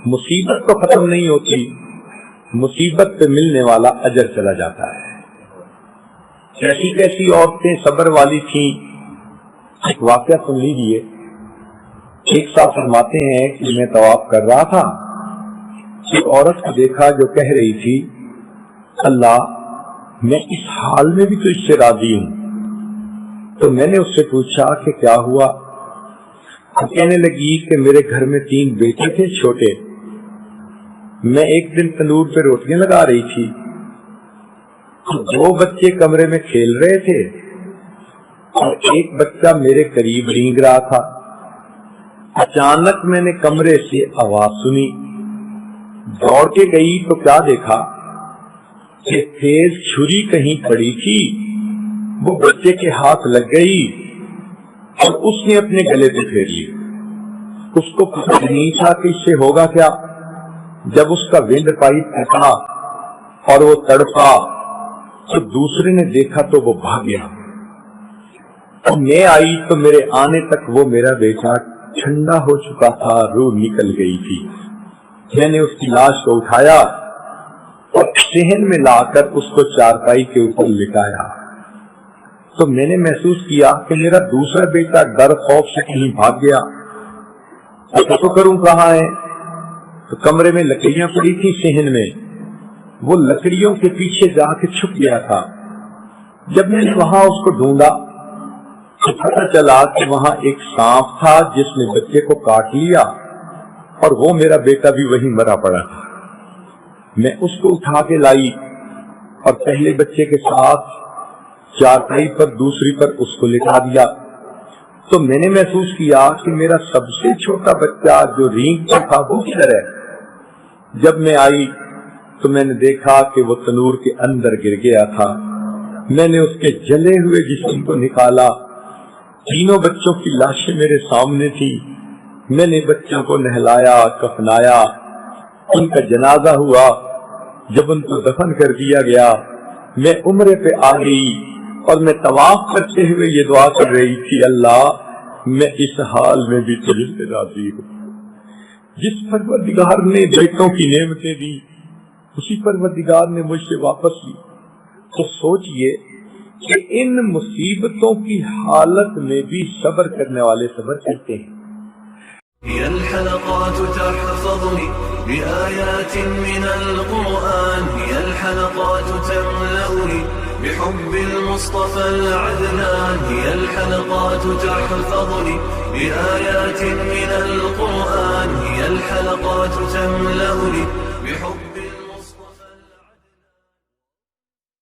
مصیبت تو ختم نہیں ہوتی، مصیبت پہ ملنے والا اجر چلا جاتا ہے۔ کیسی کیسی عورتیں صبر والی تھیں، ایک واقعہ سن لیجیے۔ ایک صاحب فرماتے ہیں کہ میں طواف کر رہا تھا، ایک عورت کو دیکھا جو کہہ رہی تھی اللہ میں اس حال میں بھی تو اس سے راضی ہوں۔ تو میں نے اس سے پوچھا کہ کیا ہوا؟ کہنے لگی کہ میرے گھر میں 3 بیٹے تھے چھوٹے، میں ایک دن تندور پہ روٹیاں لگا رہی تھی، 2 بچے کمرے میں کھیل رہے تھے اور ایک بچہ میرے قریب رینگ رہا تھا۔ اچانک میں نے کمرے سے آواز سنی، دوڑ کے گئی تو کیا دیکھا کہ تیز چھری کہیں پڑی تھی، وہ بچے کے ہاتھ لگ گئی اور اس نے اپنے گلے پہ پھیر لی۔ اس کو پتہ نہیں تھا کہ اس سے ہوگا کیا۔ جب اس کا ونڈ پائپ پھٹا اور وہ تڑپا تو دوسرے نے دیکھا تو وہ بھاگ گیا۔ اور میں آئی تو میرے آنے تک وہ میرا بیٹا ٹھنڈا ہو چکا تھا، روح نکل گئی تھی۔ میں نے اس کی لاش کو اٹھایا اور صحن میں لا کر اس کو چارپائی کے اوپر لٹایا تو میں نے محسوس کیا کہ میرا دوسرا بیٹا ڈر خوف سے کہیں بھاگ گیا۔ تو کروں کہاں ہے؟ تو کمرے میں لکڑیاں پڑی تھی صحن میں، وہ لکڑیوں کے پیچھے جا کے چھپ گیا تھا۔ جب میں نے وہاں اس کو ڈھونڈا تو پتہ چلا کہ وہاں ایک سانپ تھا جس نے بچے کو کاٹ لیا اور وہ میرا بیٹا بھی وہیں مرا پڑا تھا۔ میں اس کو اٹھا کے لائی اور پہلے بچے کے ساتھ چارپائی پر دوسری پر اس کو لٹا دیا تو میں نے محسوس کیا کہ میرا سب سے چھوٹا بچہ جو رینگ پر تھا وہ کدھر ہے۔ جب میں آئی تو میں نے دیکھا کہ وہ تنور کے اندر گر گیا تھا۔ میں نے اس کے جلے ہوئے جسم کو نکالا، 3 بچوں کی لاشیں میرے سامنے تھی۔ میں نے بچوں کو نہلایا، کفنایا، ان کا جنازہ ہوا۔ جب ان کو دفن کر دیا گیا میں عمرے پہ آ گئی اور میں طواف کرتے ہوئے یہ دعا کر رہی تھی اللہ میں اس حال میں بھی تجھ سے راضی ہوں۔ جس پروردگار نے بیٹوں کی نعمتیں دی اسی پروردگار نے مجھ سے واپس لی۔ تو سوچئے کہ ان مصیبتوں کی حالت میں بھی صبر کرنے والے صبر کرتے ہیں۔ هي الحلقات تحفظني بآيات من القرآن، هي الحلقات تملأني بحب المصطفى العدنان، هي الحلقات تحفظني بآيات من القرآن، هي الحلقات تملأني